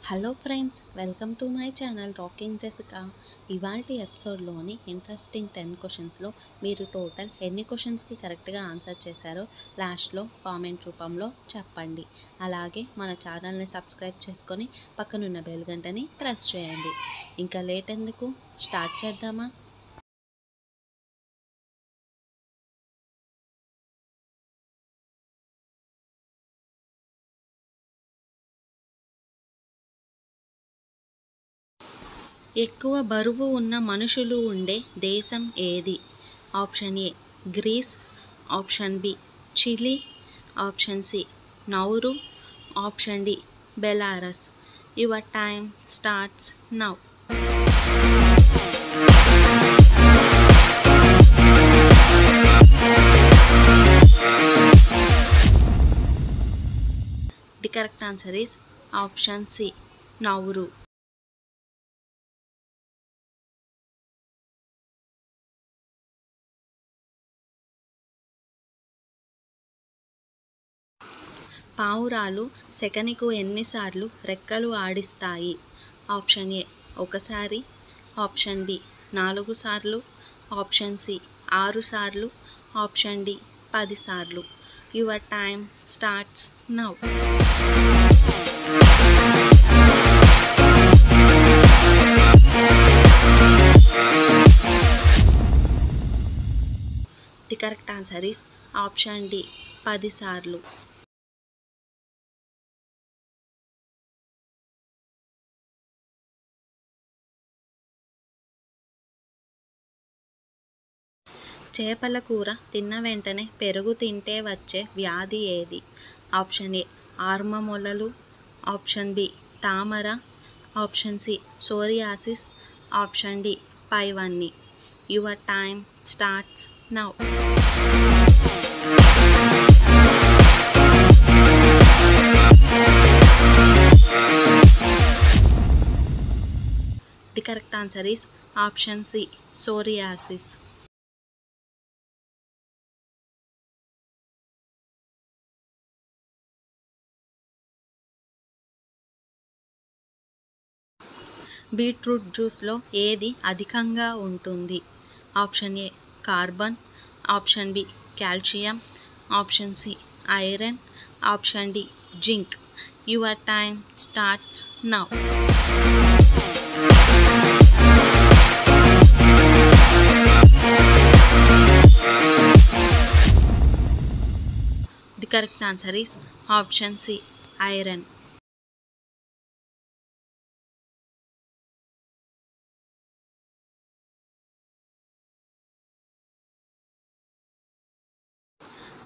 Hello friends, welcome to my channel rocking Jessica. ఇవాల్టి ఎపిసోడ్లోని interesting 10 క్వశ్చన్స్లో మీరు టోటల్ ఎన్ని క్వశ్చన్స్కి కరెక్ట్గా ఆన్సర్ చేశారో లాస్ట్లో కామెంట్ రూపంలో చెప్పండి. అలాగే మన ఛానల్ని సబ్స్క్రైబ్ చేసుకొని పక్కనున్న బెల్ గంటని ప్రెస్ చేయండి. ఇంకా లేట్ ఎందుకు, స్టార్ట్ చేద్దామా? ఎక్కువ బరువు ఉన్న మనుషులు ఉండే దేశం ఏది? Option A Greece, option B Chile, option C Nauru, option D Belarus. Your time starts now. The correct answer is option C Nauru. పావురాలు సెకనుకు ఎన్నిసార్లు రెక్కలు ఆడిస్తాయి? ఆప్షన్ ఏ ఒకసారి, ఆప్షన్ బి 4 సార్లు, ఆప్షన్ సి 6 సార్లు, ఆప్షన్ డి 10 సార్లు. Your time starts now. The correct answer is option D 10 సార్లు. చేపల కూర తిన్న వెంటనే పెరుగు తింటే వచ్చే వ్యాధి ఏది? ఆప్షన్ ఏ ఆర్మమొలలు, ఆప్షన్ బి తామర, option C psoriasis, option D పైవన్నీ. Your time starts now. The correct answer is option C psoriasis. Beetroot జ్యూస్లో ఏది అధికంగా ఉంటుంది? Option A carbon, option B calcium, option C iron, option D zinc. Your time starts now. The correct answer is option C iron.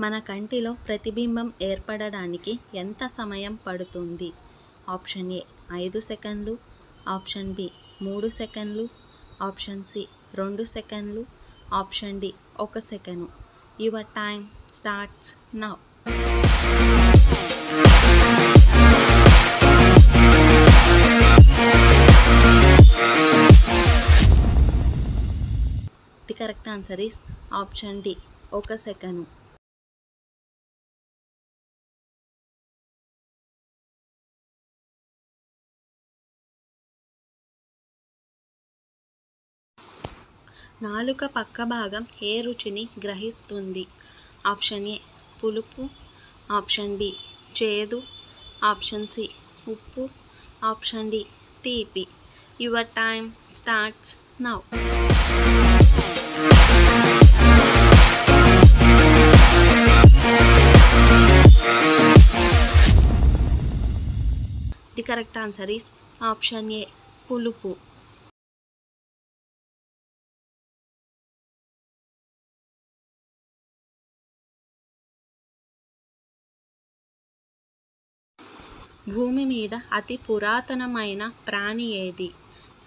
మన కంటిలో ప్రతిబింబం ఏర్పడడానికి ఎంత సమయం పడుతుంది? ఆప్షన్ ఏ 5 సెకండ్లు, ఆప్షన్ బి 3 సెకండ్లు, ఆప్షన్ సి 2 సెకండ్లు, ఆప్షన్ డి 1 సెకను. Your time starts now. The correct answer is option D 1 సెకను. నాలుక పక్క భాగం ఏ రుచిని గ్రహిస్తుంది? ఆప్షన్ ఏ పులుపు, ఆప్షన్ బి చేదు, ఆప్షన్ సి ఉప్పు, ఆప్షన్ డి తీపి. Your time starts now. The correct answer is option A పులుపు. భూమి మీద అతి పురాతనమైన ప్రాణి ఏది?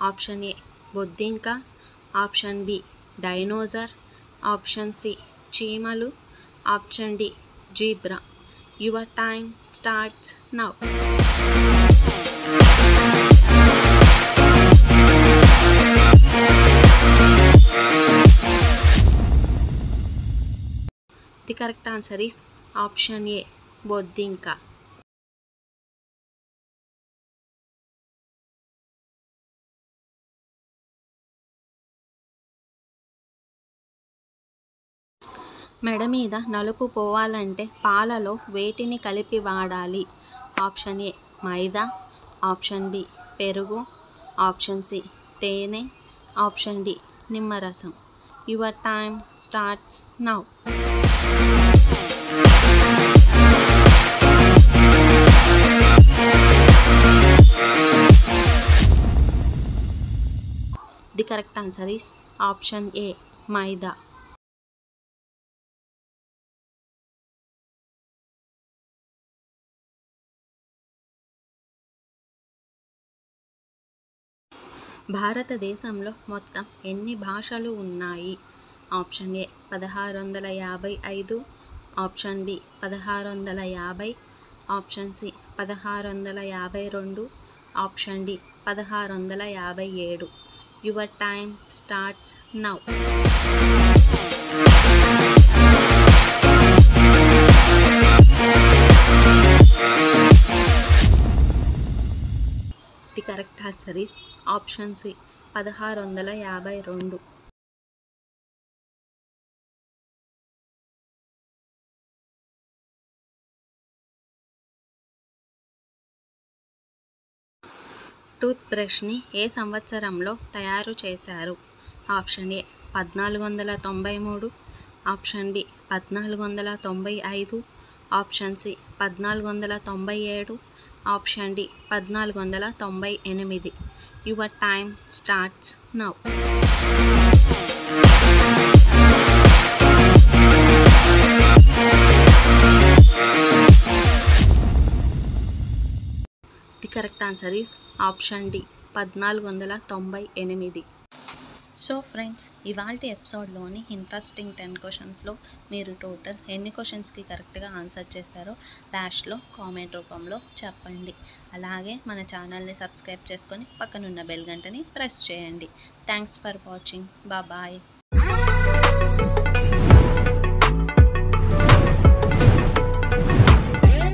ఆప్షన్ ఏ బొద్దింక, option B dinosaur, option C చీమలు, option D zebra. Your time starts now. The correct answer is option A బొద్దింక. మెడ మీద నలుపు పోవాలంటే పాలలో వేటిని కలిపి వాడాలి? Option A maida, option B పెరుగు, ఆప్షన్ సి తేనె, ఆప్షన్ డి నిమ్మరసం. Your time starts now. The correct answer is option A maida. భారతదేశంలో మొత్తం ఎన్ని భాషలు ఉన్నాయి? Option A 1655, option B 1650, option C 1652, option D 1657. Your time starts now. The correct answer is option C 1652. Tooth బ్రష్ని ఏ సంవత్సరంలో తయారు చేశారు? Option A 1493, option B 1495, option C 1497, option D 1498. Your time starts now. The correct answer is option D 1498. So friends, ఇవాల్టి ఎపిసోడ్లోని interesting 10 క్వశ్చన్స్లో మీరు total ఎన్ని క్వశ్చన్స్కి కరెక్ట్గా ఆన్సర్ చేశారో లాస్ట్లో కామెంట్ రూపంలో చెప్పండి. అలాగే మన ఛానల్ని సబ్స్క్రైబ్ చేసుకొని పక్కనున్న బెల్ గంటని ప్రెస్ చేయండి. Thanks for watching. బాయ్.